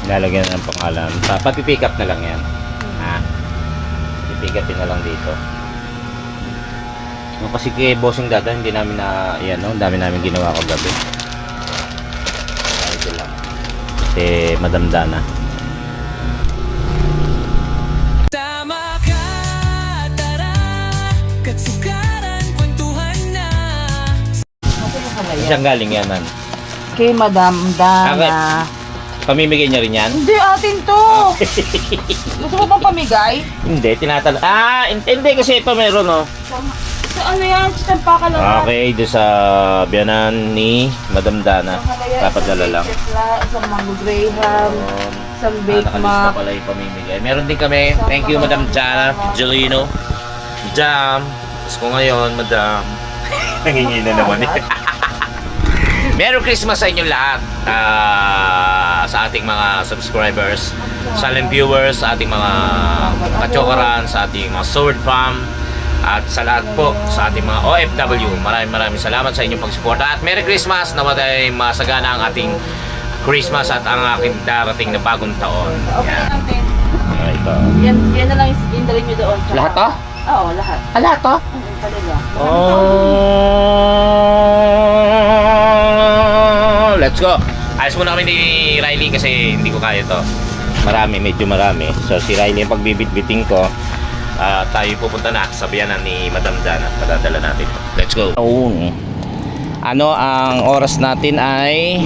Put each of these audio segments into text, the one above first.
Lalagyan na ng pangalan. Papipick up na lang yan. Ha? Pipick upin na lang dito. No, kasi kay bossing dada, hindi namin na, yan no, dami namin ginawa kagabi. Ito lang. Kasi madamdana. Tama ka, tara, katsukaran, kwentuhan na. Siyang galing yan, man. Kay Madam Dana. Pamimigay niya rin yan? Hindi, atin to. Gusto mo bang pamigay? Hindi, tinatanong. Hindi kasi ito meron, no? So ano yan? Sitampa ka lang. Okay, doon sa biyanan ni Madam Dana. Papadala lang. Isang mango graham. Isang bake Nakalista mac. pala yung pamimigay. Meron din kami. Thank you, Madam Jana Jelino. Jam. Tapos ko ngayon, Madam. Nangingi na naman eh. Merry Christmas sa inyong lahat. Sa ating mga subscribers, silent viewers, sa ating mga kachokaran, sa ating mga sword farm, at sa lahat po sa ating mga OFW. Maraming salamat sa inyong pagsuporta. At Merry Christmas! Nawatay masagana ang ating Christmas at ang aking darating na bagong taon. Okay Yan. natin. Ito. Yan na lang indalhin nyo doon. Tsaka- Lahat to? Oo, lahat. Lahat to? Talaga. Let's go. Ayos muna kami ni Riley kasi hindi ko kaya to. Medyo marami. So si Riley yung pagbibitbiting ko. Tayo pupunta na sa biyanan ni Madam Jana. Padadala natin. Let's go. Ano ang oras natin ay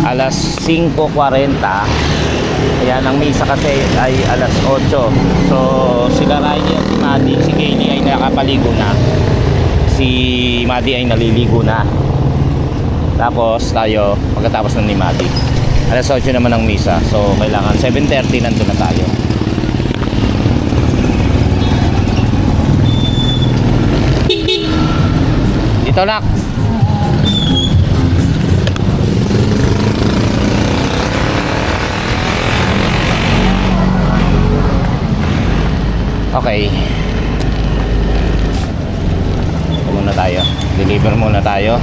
alas 5:40. Ayan, ang misa kasi ay alas 8. So sila Riley at si Maddie, si Kaylee ay nakapaligo na. Si Maddie ay naliligo na. Tapos tayo, pagkatapos ng ni Maddie, alas 8 naman ang misa. So kailangan 7:30 nandun na tayo. Dito nak. Okay. Ito muna tayo. Deliver muna tayo.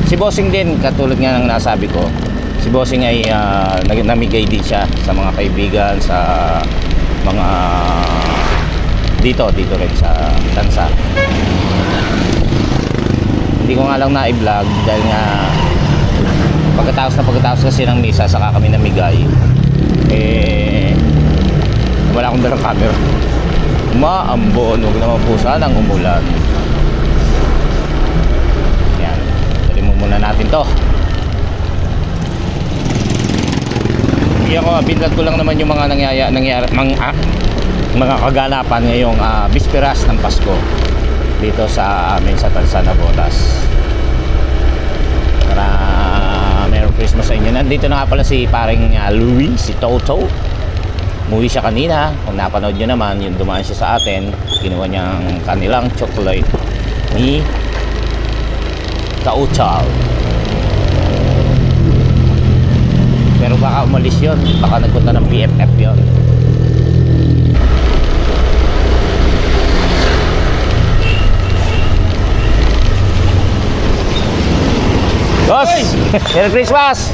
Si Bossing din, katulad nga ng nasabi ko, si Bossing ay namigay din siya sa mga kaibigan, sa mga dito rin sa Tansa. Hindi ko nga lang na-vlog dahil nga pagkatapos kasi ng misa saka kami namigay. Wala akong dalang camera. Maambon, huwag naman po sanang umulan. Yan, dali mo muna natin to. Hindi ako, binlog ko lang naman yung mga mga kaganapan ngayong bisperas ng Pasko dito sa amin sa Tansa Navotas. Para Merry Christmas sa inyo. Nandito na nga pala si paring Louie, si Toto. Umuwi siya kanina. Kung napanood nyo naman, yung dumaan siya sa atin, kinuha niyang kanilang chocolate ni Kauchal. Pero baka umalis yun, baka nagpunta ng BFF yun. Boss! Merry Christmas!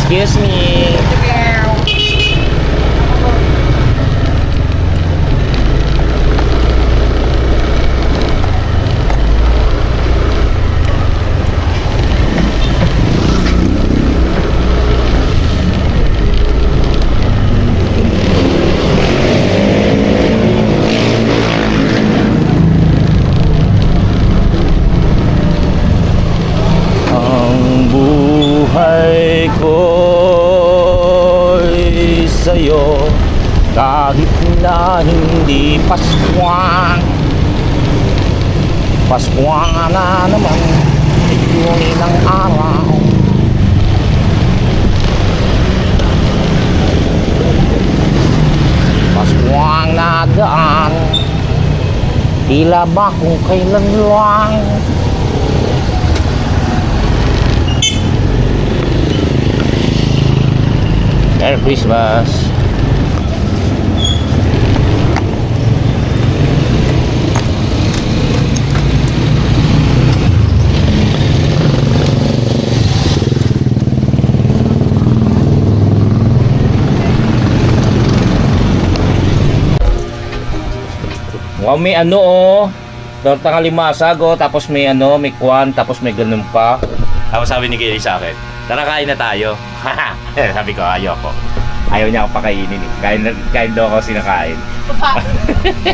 Excuse me. Ang buhay ko'y sa'yo kahit na hindi Paskuhan. Paskuhan na naman, ituloy ng araw. Paskuhan na daan, tila ba kung kailan lang. Merry Christmas. Wow, may ano oh. Tortang alimasag oh, tapos may ano, may kwan, tapos may ganun pa. Tapos sabi ni Kelly sa akin, tara kain na tayo. Sabi ko, ayoko. Ayaw niya ako pakainin eh. Kain daw ako sinakain.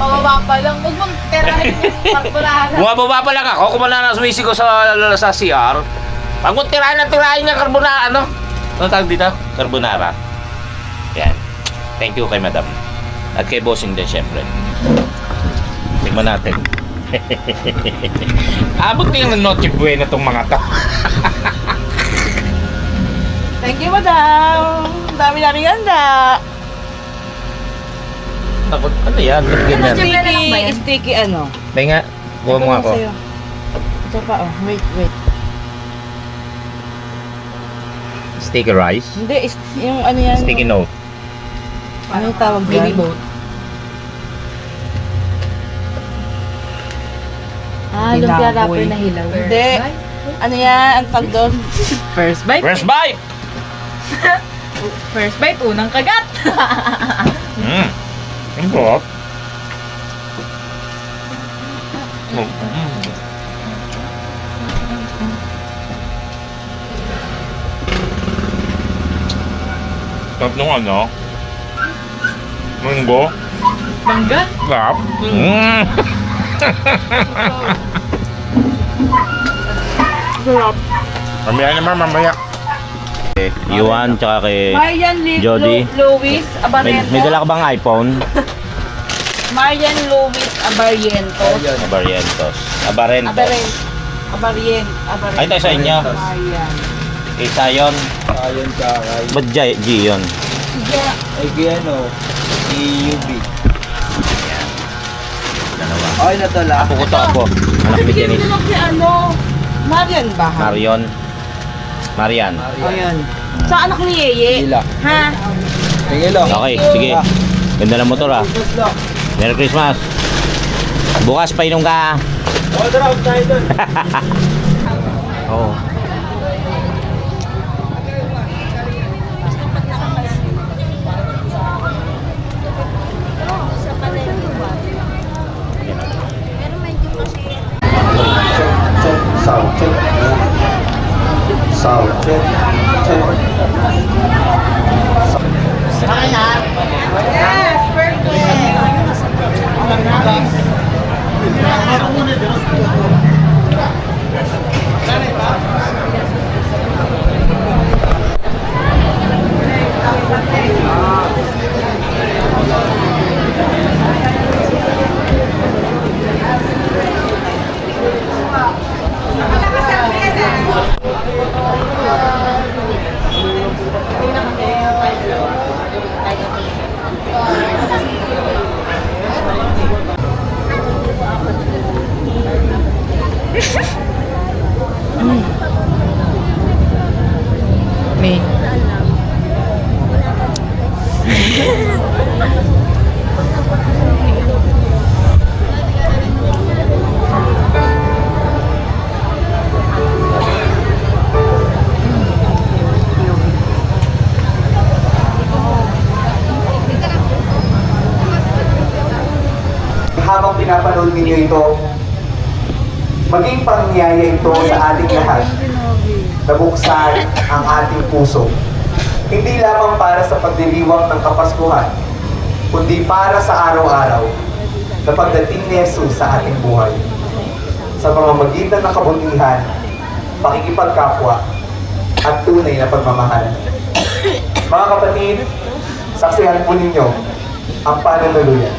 Pababa pa lang. Huwag mong tirahin yung carbonara. Bumababa pa lang ako, kumala na sumisigaw sa CR. Pag mo tirahin ng carbonara, ano? Ano tawag dito? Carbonara. Yan. Thank you kay madam. At kay bossing din syempre. Tingnan natin. Abot din ng Noche Buena tong mga to. Thank you, madam. Dami-dami ganda. Takot, ano yan? Ba't ganyan? Sticky ano. Tayo nga, kuha mo ako. Ito pa oh. Wait. Sticky rice? Hindi, yung ano yan. Sticky note? Ano yung tawag yan? Baby boat. Lumpia wrapper na hilaw. Hindi. Ano yan? Ang tag doon? First bite. First bite! First bite, unang kagat. Ang sarap. Sarap nung ano? Munggo? Mangga? Sarap? Sarap. Mamaya naman, mamaya. Yuan, tsaka kay Marian Jody. Louis Abarientos. May dala ka bang iPhone? Marian Louis Abarientos. Abarientos. Abarento. Abarien. Ay, tayo sa inyo. Marian. Kay Sayon. Ayon ka kay Ba't G yun? ano, EUB. Dalawa. Ay, natala. Ako ko to, ako. Anak ni Janice. Sino si ano? Marian ba? Marion. Marian. Ayan. Sa anak ni Yeye? Hila. Ha? Tingilo. Okay, sige. Ganda ng motor ah. Merry Christmas. Bukas pa inom ka. Oh, tara, tayo doon. Oo. Sound check. Sound check. Check. Yes, perfect. May. Habang pinapanood ninyo ito, maging pangyayari ito sa ating lahat na buksan ang ating puso. Hindi lamang para sa pagdiriwang ng Kapaskuhan, kundi para sa araw-araw na pagdating ni Jesus sa ating buhay. Sa mga magitan ng kabutihan, pakikipagkapwa, at tunay na pagmamahal. Mga kapatid, saksihan po ninyo ang pananuluyan.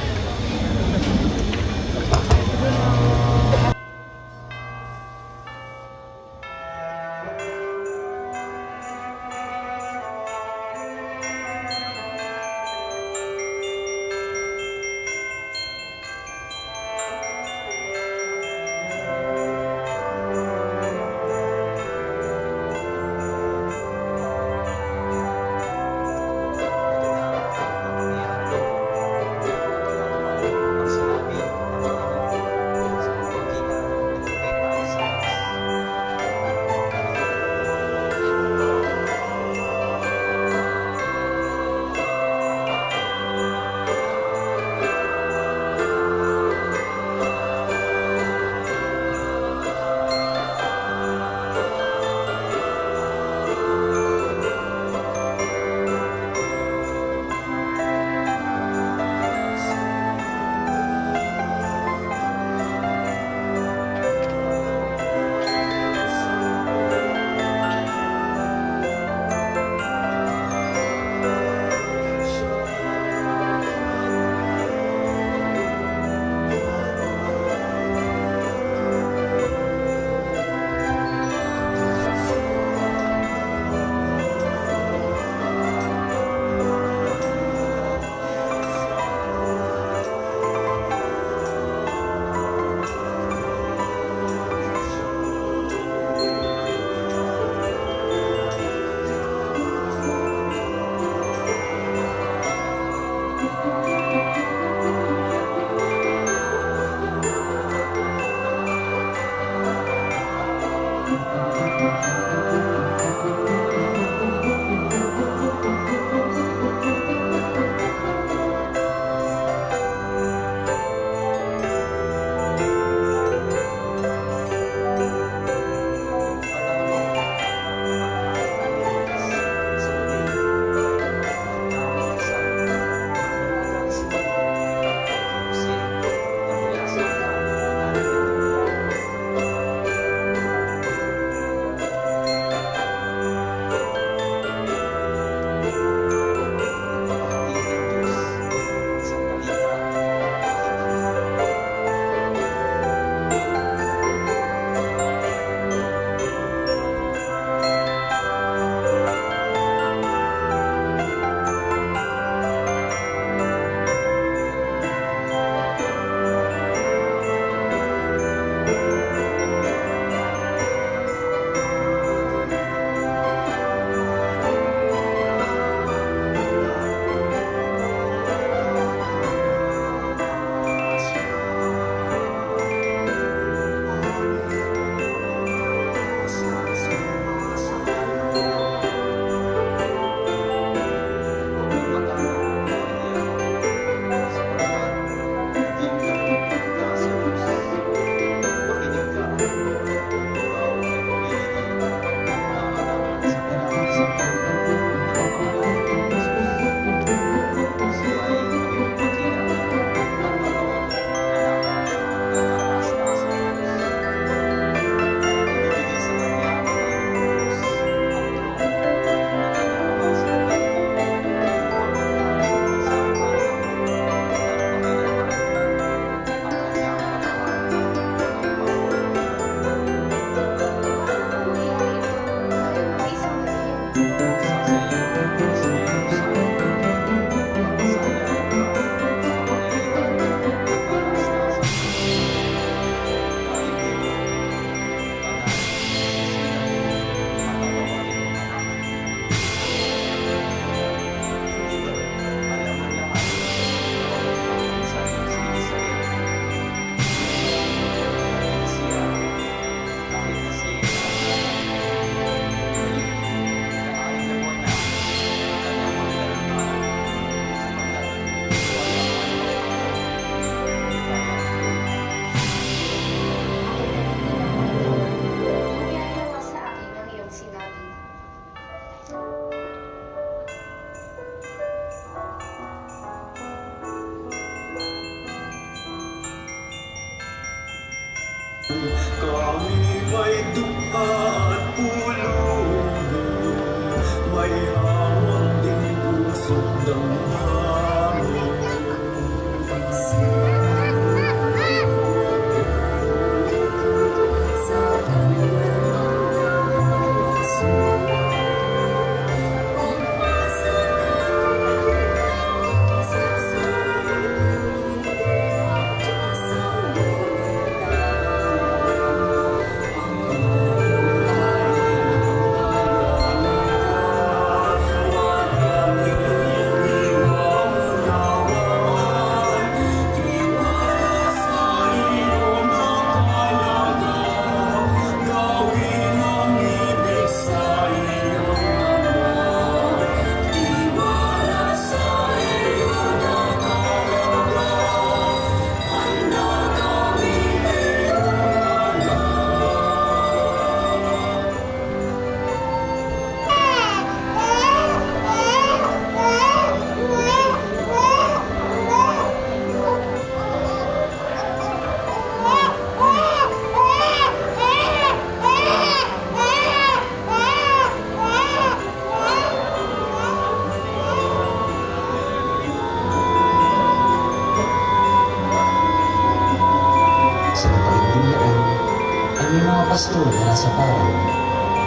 pasto na nasa paro,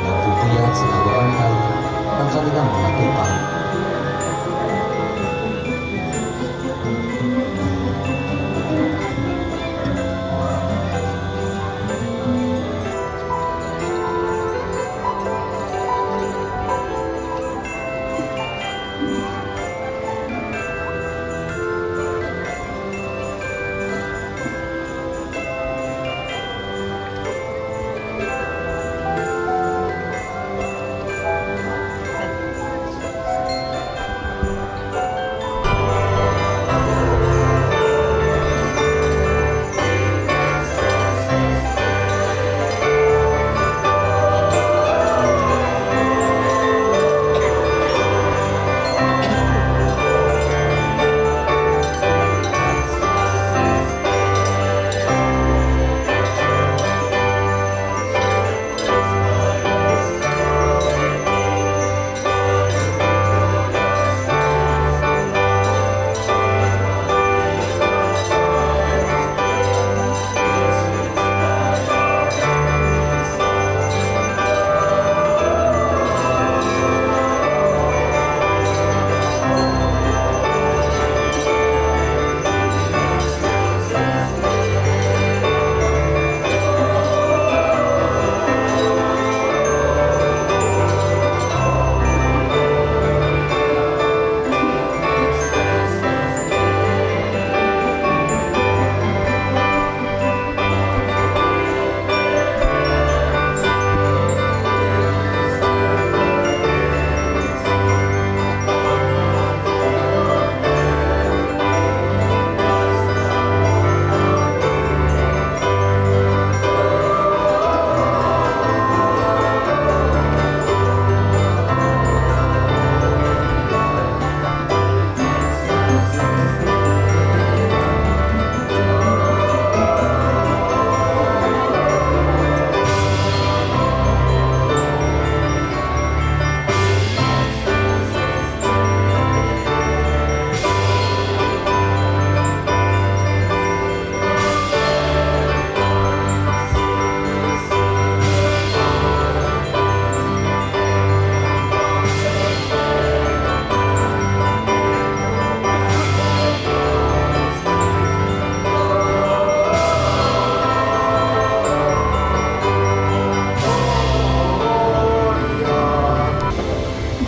nagpupuyat sa kagbabantay ng kanilang mga tupa.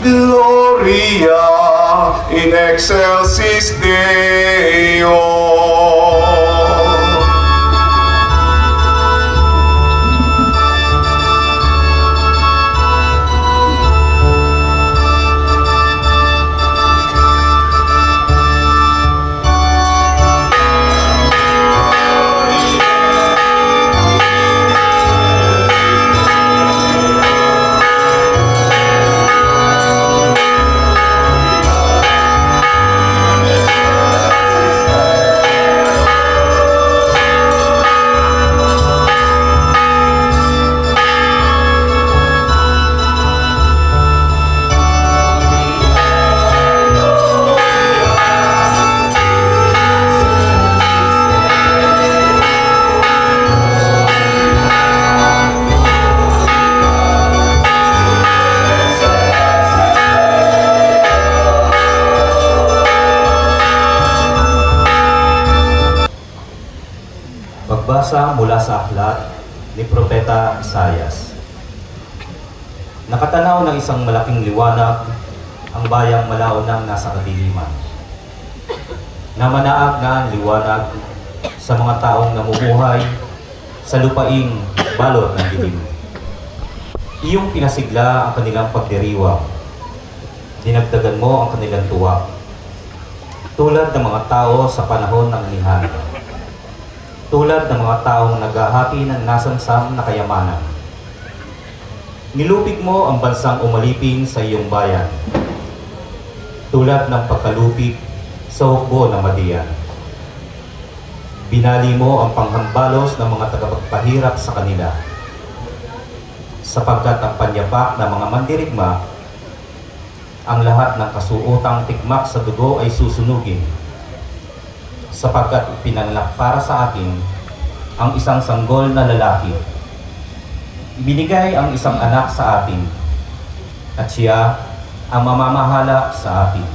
Gloria in excelsis Deo. Pagbasa mula sa aklat ni Propeta Isayas. Nakatanaw ng isang malaking liwanag ang bayang malaonang nasa kadiliman. Namanaag na ang liwanag sa mga taong namumuhay sa lupaing balot ng dilim. Iyong pinasigla ang kanilang pagdiriwang. Dinagdagan mo ang kanilang tuwa. Tulad ng mga tao sa panahon ng anihan. Tulad ng mga taong naghahati ng nasamsam na kayamanan. Nilupig mo ang bansang umalipin sa iyong bayan. Tulad ng pagkalupig sa hukbo ng Madian. Binali mo ang panghambalos ng mga tagapagpahirap sa kanila. Sapagkat ang panyapak ng mga mandirigma, ang lahat ng kasuotang tikmak sa dugo ay susunugin. Sapagkat ipinanganak para sa atin ang isang sanggol na lalaki. Ibinigay ang isang anak sa atin at siya ang mamamahala sa atin.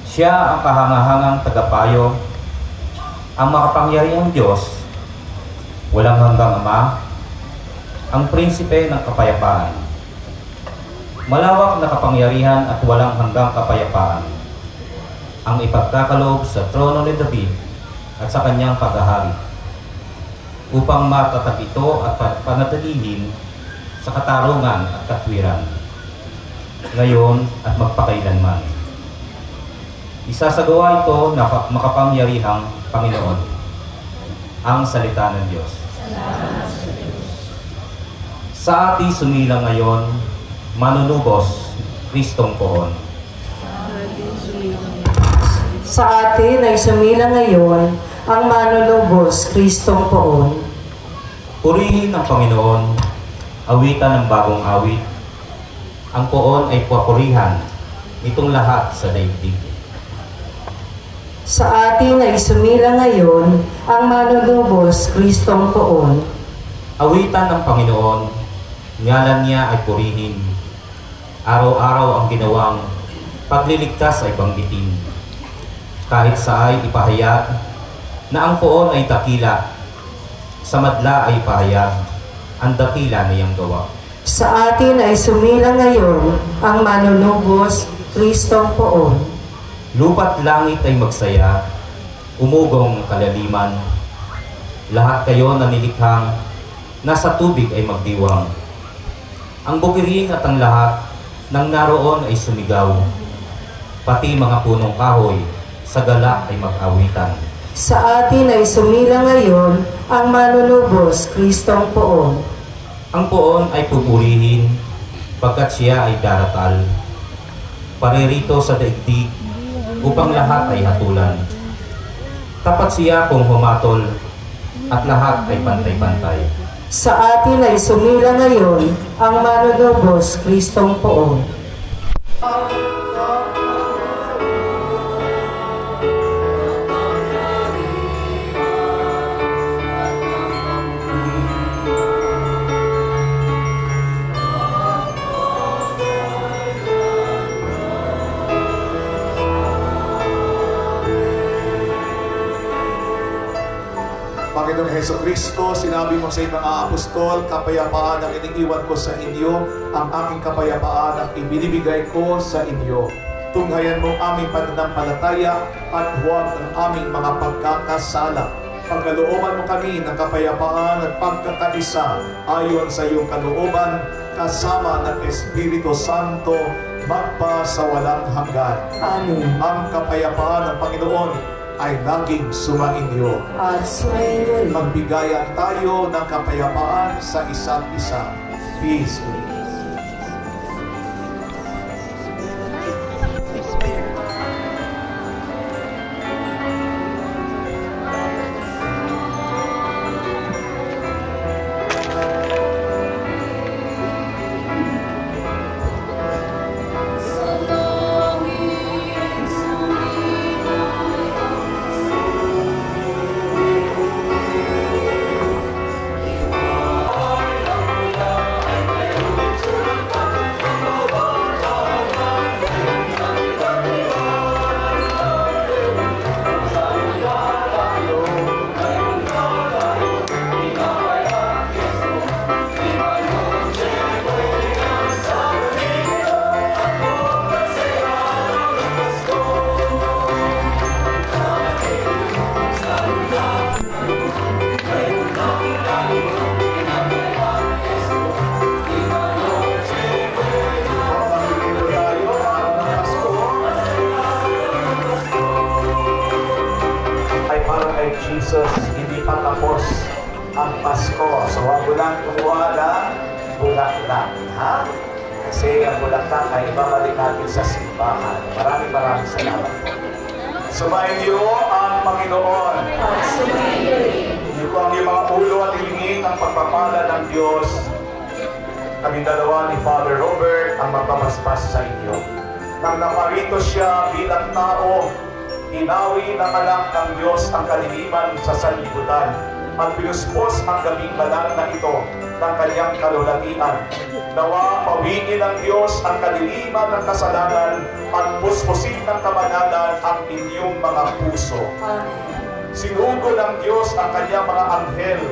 Siya ang kahangahangang tagapayo, ang makapangyarihang Diyos, walang hanggang Ama, ang prinsipe ng kapayapaan. Malawak na kapangyarihan at walang hanggang kapayapaan ang ipagkakaloob sa trono ni David at sa kanyang paghahari, upang matatag ito at panatilihin sa katarungan at katwiran, ngayon at magpakailanman. Isasagawa ito na makapangyarihang Panginoon, ang salita ng Diyos. Sa ating sumilang ngayon, manunubos, Kristong Poon. Sa atin ay sumilang ngayon ang manunubos, Kristong Poon. Purihin ang Panginoon, awitan ng bagong awit. Ang poon ay papurihan nitong lahat sa daigdig. Sa atin ay sumilang ngayon ang manunubos, Kristong Poon. Awitan ng Panginoon, ngalan niya ay purihin. Araw-araw ang ginawang pagliligtas ay banggitin. Kahit sa ay ipahayag na ang poon ay dakila, sa madla ay ipahayag ang dakila niyang gawa. Sa atin ay sumilang ngayon ang manunubos, Kristong Poon. Lupa't langit ay magsaya, umugong ang kalaliman. Lahat kayo na nilikhang, nasa tubig ay magdiwang. Ang bukiring at ang lahat ng naroon ay sumigaw. Pati mga punong kahoy, sa galak ay mag-awitan. Sa atin ay sumilang ngayon ang manunubos, Kristong Poon. Ang poon ay pupurihin, pagkat siya ay daratal. Paririto sa daigdig, upang lahat ay hatulan. Tapat siya kung humatol, at lahat ay pantay-pantay. Sa atin ay sumilang ngayon ang manunubos, Kristong Poon. Panginoong Heso Kristo, sinabi mo sa iyong mga apostol, kapayapaan ang iniiwan ko sa inyo, ang aking kapayapaan ang ibinibigay ko sa inyo. Tunghayan mo aming pananampalataya at huwag ang aming mga pagkakasala. Pagkalooban mo kami ng kapayapaan at pagkakaisa ayon sa iyong kalooban, kasama ng Espiritu Santo, magpa sa walang hanggan. Amen. Ang kapayapaan ng Panginoon ay laging sumainyo. At sumainyo. Magbigayan tayo ng kapayapaan sa isa't isa. Peace. Jesus, hindi pa tapos ang Pasko. So, huwag mo lang kumuha ng bulaklak, ha? Kasi ang bulaklak ay ibabalik natin sa simbahan. Maraming salamat. Sumayin niyo ang Panginoon. Niyo ko ang iyong mga ulo at hilingin ang pagpapala ng Diyos. Kami dalawa ni Father Robert ang magpapaspas sa inyo. Nang naparito siya bilang tao, inawi ng anak ng Diyos ang kaliliman sa sanlibutan at pinuspos ang gabing banal na ito ng kanyang kalulatian. Nawa pawiin ng Diyos ang kadiliman ng kasalanan at puspusin ng kamanalan ang inyong mga puso. Sinugo ng Diyos ang kanyang mga anghel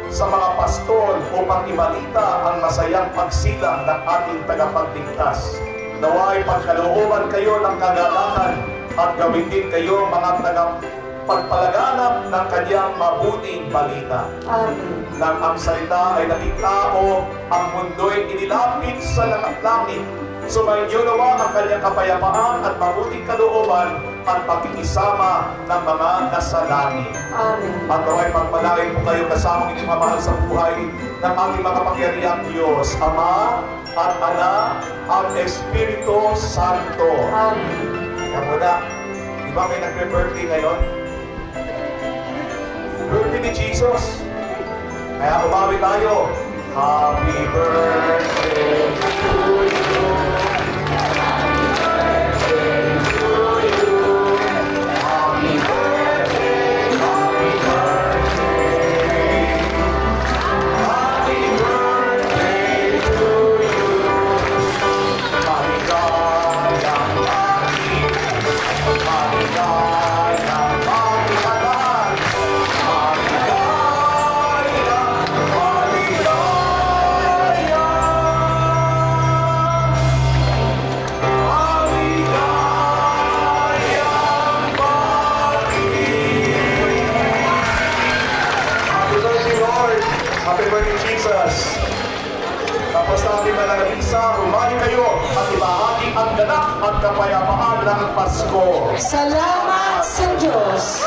sa mga pastol upang ibalita ang masayang pagsilang ng ating tagapagligtas. Nawa'y pagkalooban kayo ng kagalakan at gawin din kayo mga tagapagpalaganap ng kanyang mabuting balita. Amen. Nang ang salita ay naging tao, ang mundo'y inilapit sa langit. Sumainyo nawa ang kanyang kapayapaan at mabuting kalooban at pakikisama ng mga nasa langit. Amen. At nawa'y pagpalain po kayo kasamang inyong mamahal sa buhay ng ating makapangyarihang Diyos, Ama at Anak at Espiritu Santo. Amen. Kaya muna, di ba may nagbe-birthday ngayon? Birthday ni Jesus. Kaya umawi tayo. Happy birthday to you. Happy birthday to you. Happy birthday, happy birthday. Happy birthday to you. Maligayang pagi. Maligayang pagkalan. Happy birthday, Jesus! Tapos natin mananabisa, rumali kayo at ibahagi ang ganap at kapayapaan ng Pasko. Salamat sa Diyos.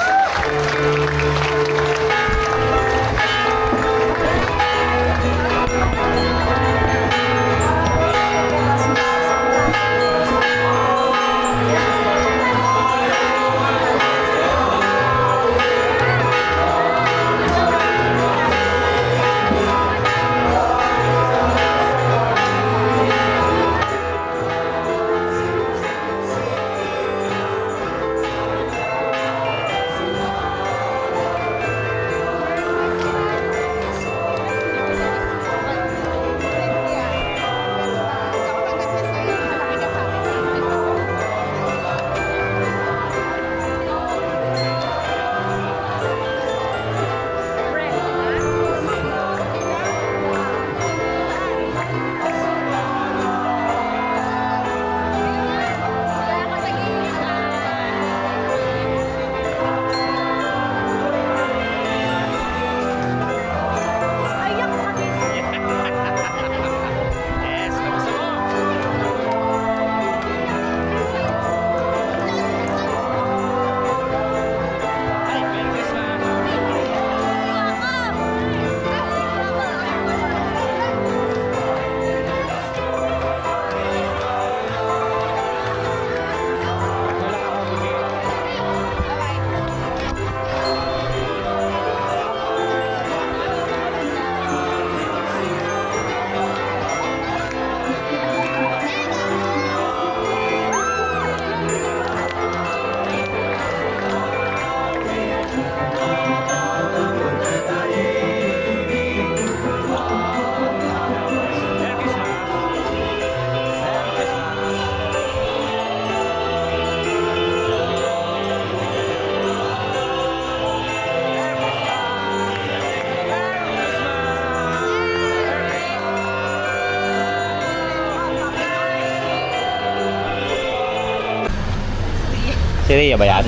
Si Rhea ba yan?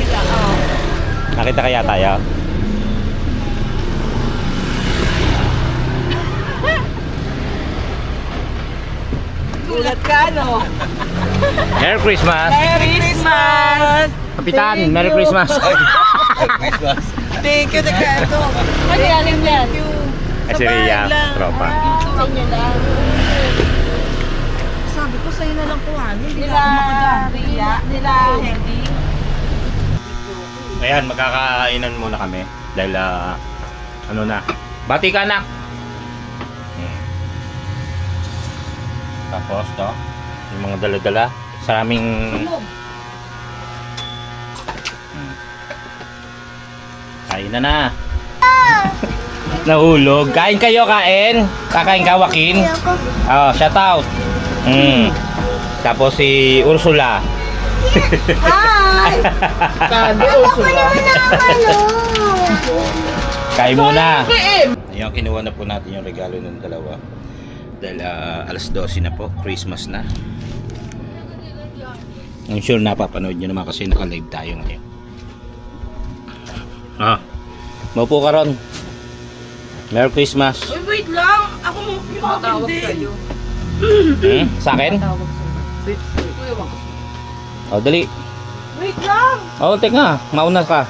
Nakita kaya tayo? Gulat ka, no? Merry Christmas! Merry Christmas! Kapitan, Merry Christmas! Thank you, Decato. Ano yan? Ay, si Rhea, tropa. Sa inyo lang. Sabi ko sa'yo na lang kuhanin. Nila Ria, nila Henry. Ayan, magkakainan muna kami. Dahil, ano na. Bati ka, anak! Tapos, to. Yung mga dala-dala. Sa aming... Kain na na! Nahulog. Kain kayo, kain. Kakain ka, Joaquin. Oh, shout out. Tapos si Ursula. Hi! Sabi, Ursula. Kain muna. Ayun, kinuha na po natin yung regalo ng dalawa. Dahil alas 12 na po, Christmas na. I'm sure napapanood nyo naman kasi naka-live tayo ngayon. Maupo ka ron. Merry Christmas. Uy, wait lang. Ako mo yung sa'yo. Sa akin? O, dali. Wait lang. O, teka, mauna ka.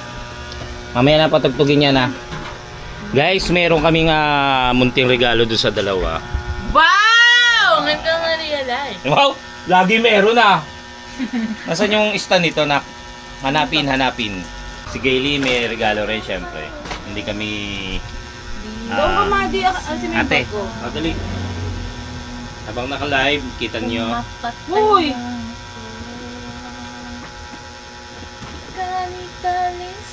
Mamaya na patugtugin niya na. Guys, meron kaming munting regalo doon sa dalawa. Wow! Ngayon ka nga realize. Wow! Lagi meron Nasaan yung stand nito na hanapin. Si Gayle may regalo rin syempre. Hindi kami Doon ka, Madi. Si ate, dali. Habang naka-live, kita nyo. Uy! Kalitalis,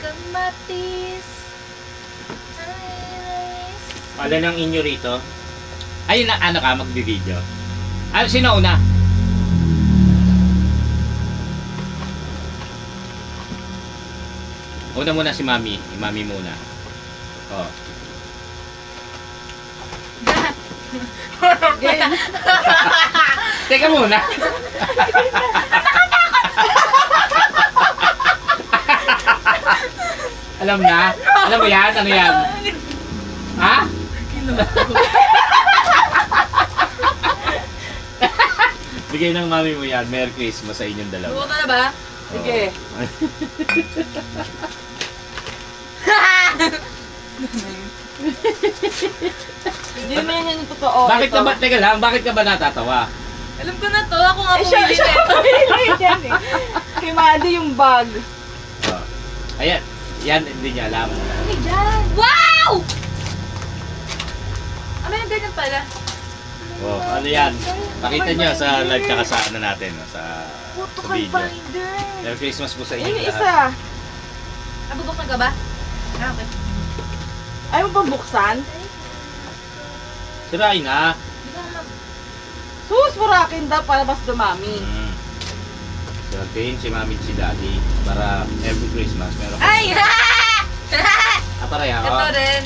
kamatis, Pala ng inyo rito. Ayun na, ano ka, magbi-video. Sino una? Una muna si Mami. Si Mami muna. Oh. Teka muna. Alam na? Alam mo yan? Ano yan? Ha? Bigay ng mami mo yan. Merry Christmas sa inyong dalawa. Buka na ba? Sige. Hindi mo yan yung totoo. Bakit ka ba, teka lang, bakit ka ba natatawa? Alam ko na to. Ako nga Siya pumili nito. yan eh. Kay Madi yung bag. Oh. Ayan, yan hindi niya alam. Ano dyan? Wow! Ano yung ganyan pala? Oh, ano yan? Pakita niyo sa live tsaka sa ano natin, sa Protocol video. binder. Merry Christmas po sa Yun inyo yung lahat. isa. Nabubuksan ka ba? Okay. Ayaw mo ba buksan? Sirain na. Di ba alam? Sus, murakin daw para mas dumami. Si Alvin, si Mami, si Daddy. Para every Christmas meron kami. Ay! Pareha. Ito rin.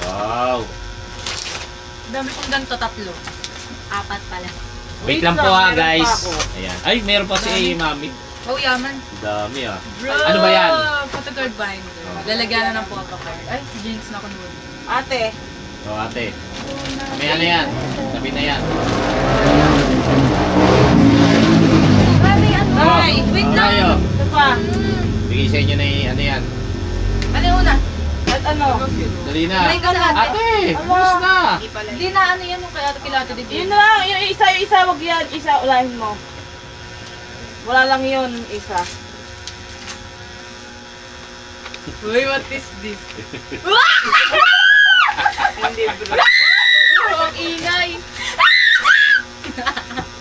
Wow. Dami kong ganito, 3. 4 pala. Wait lang po Meron guys. pa ako. Ayan. Ay, meron pa si Mami. Oh, yaman. Dami Bro! Ano ba yan? Photocard binder. Lalagyan na ng photocard. Ay, si Jinx na kunod. Ate, O ate. Sabi na yan. Sabi na yan. Grabe, ano? Oh, Wait oh, lang. tayo. ito pa. Bigay sa inyo na ano yan. Ano yung una? At ano? Dali na. May ka na. Ate, bus na. Hindi na ano yan yung kaya kilate din. Yun na lang, yung isa, wag yan. Isa, ulahin mo. Wala lang yun, isa. Uy, what is this? Hindi, bro. Ang ingay.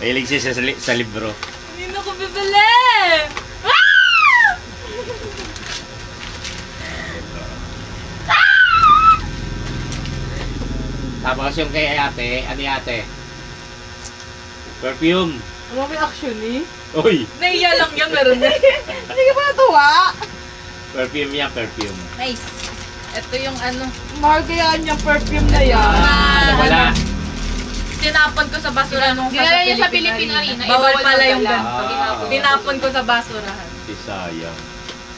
Mahilig siya sa libro. Hindi na ko bibili. Tapos yung kay ate, ano yung ate? Perfume. Ano may actually? Uy, Naiya lang yan, meron na. Hindi ka ba natuwa? perfume yan, perfume. Nice. Ito yung ano. Mahal kaya yung perfume na yan. Wala. Tinapon ko sa basura nung Dinala niya sa Philippine Arena. Bawal Bawal pala magdala. yung ganito. Ah. Tinapon ko sa basurahan. Si sayang.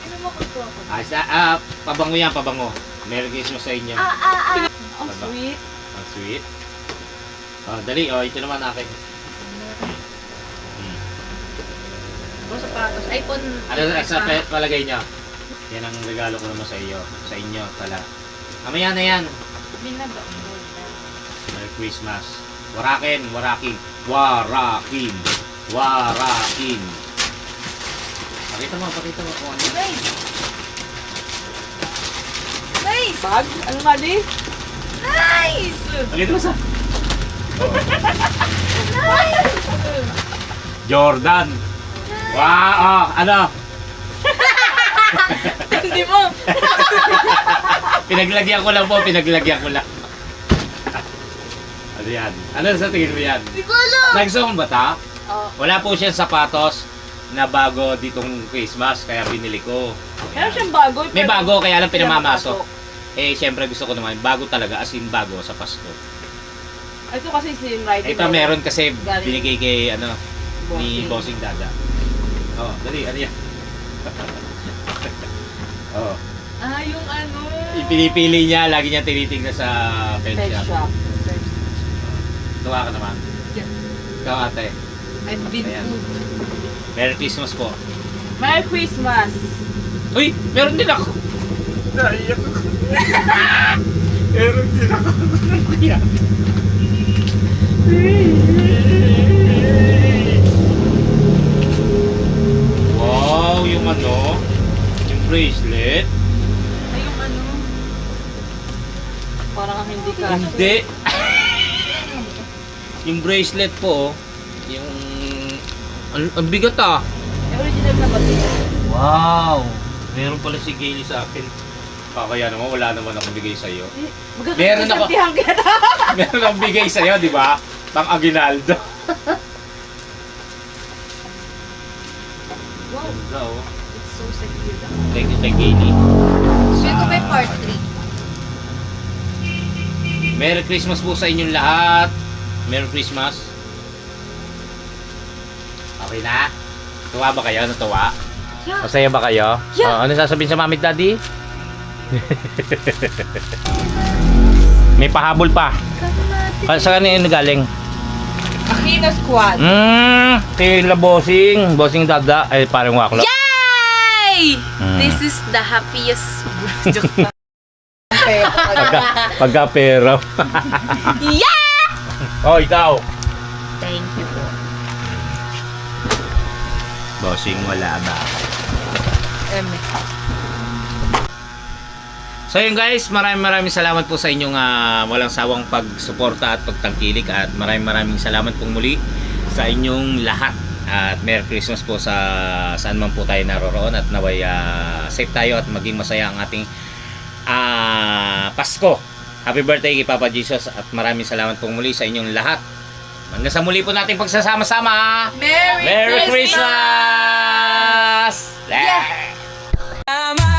Ano mo ko ako? Pabango yan, pabango. Merry Christmas sa inyo. Ang sweet. Ang sweet. Oh, dali, ito naman akin. O sapatos. iPhone. Ano sa palagay niyo? Yan ang regalo ko naman sa iyo. Sa inyo pala. Mamaya na yan. Binaba. Merry Christmas. Warakin. Warakin. Pakita mo kung ano. Nice. Nice. Bag? Ano Madi? Nice. Pakita mo sa... Jordan. Wow, ano? Hindi mo. Pinaglagyan ko lang po, pinaglalagyan ko lang. Ano yan? Ano sa tingin mo yan? Hindi ko alam. Nagustuhan mo ba ta? Oo. Wala po siyang sapatos na bago ditong Christmas, kaya binili ko. Meron siyang bago. May bago, kaya lang pinamamasok. Pinapasok. Eh, siyempre gusto ko naman, bago talaga, as in bago sa Pasko. Ito kasi si Riley. Ito meron kasi Galing. binigay kay, ano, ni Bossing. Bossing Dada. Oh, dali, ano yan? Oh. Ah, yung ano. Ipinipili niya, lagi niya tinitignan sa pet Pet shop. shop. Tuwa ka naman. Yeah. Ikaw ate. I've been Ayan. food. Merry Christmas po. Merry Christmas. Uy, meron din ako. Naiyak ako. Meron din ako. Kaya. Wow, yung ano, yung bracelet. Ay, yung ano. Parang ang hindi ka. Hindi. Yung bracelet po, yung ang bigat ah. Eh, original na ba ito? Wow! Meron pala si Gayle sa akin. Kaya naman, wala naman akong bigay sa'yo. Meron ako. Magkakasabihan kita. Meron akong bigay sa'yo, di ba? Pang Aguinaldo. Wow, Ganda oh. it's so secure. Thank you kay Gayle. Gusto ko may part 3. Merry Christmas po sa inyong lahat. Merry Christmas. Okay na? Tuwa ba kayo? Natuwa? Yeah. Masaya ba kayo? Yeah. Ano sasabihin sa mami at daddy? May pahabol pa. Sa kanina galing? Aquino Squad. Tila bossing. Bossing Dada. Ay, parang waklo. Yay! Mm. This is the happiest Pagka pera. Yeah! Oh, ikaw. Thank you po. Bossing, wala ba? So yun guys, maraming salamat po sa inyong walang sawang pagsuporta at pagtangkilik, at maraming salamat pong muli sa inyong lahat, at Merry Christmas po sa saan man po tayo naroroon, at naway safe tayo at maging masaya ang ating Pasko. Happy birthday kay Papa Jesus, at maraming salamat pong muli sa inyong lahat. Hanggang sa muli po natin pagsasama-sama. Merry Christmas! Yeah. Tama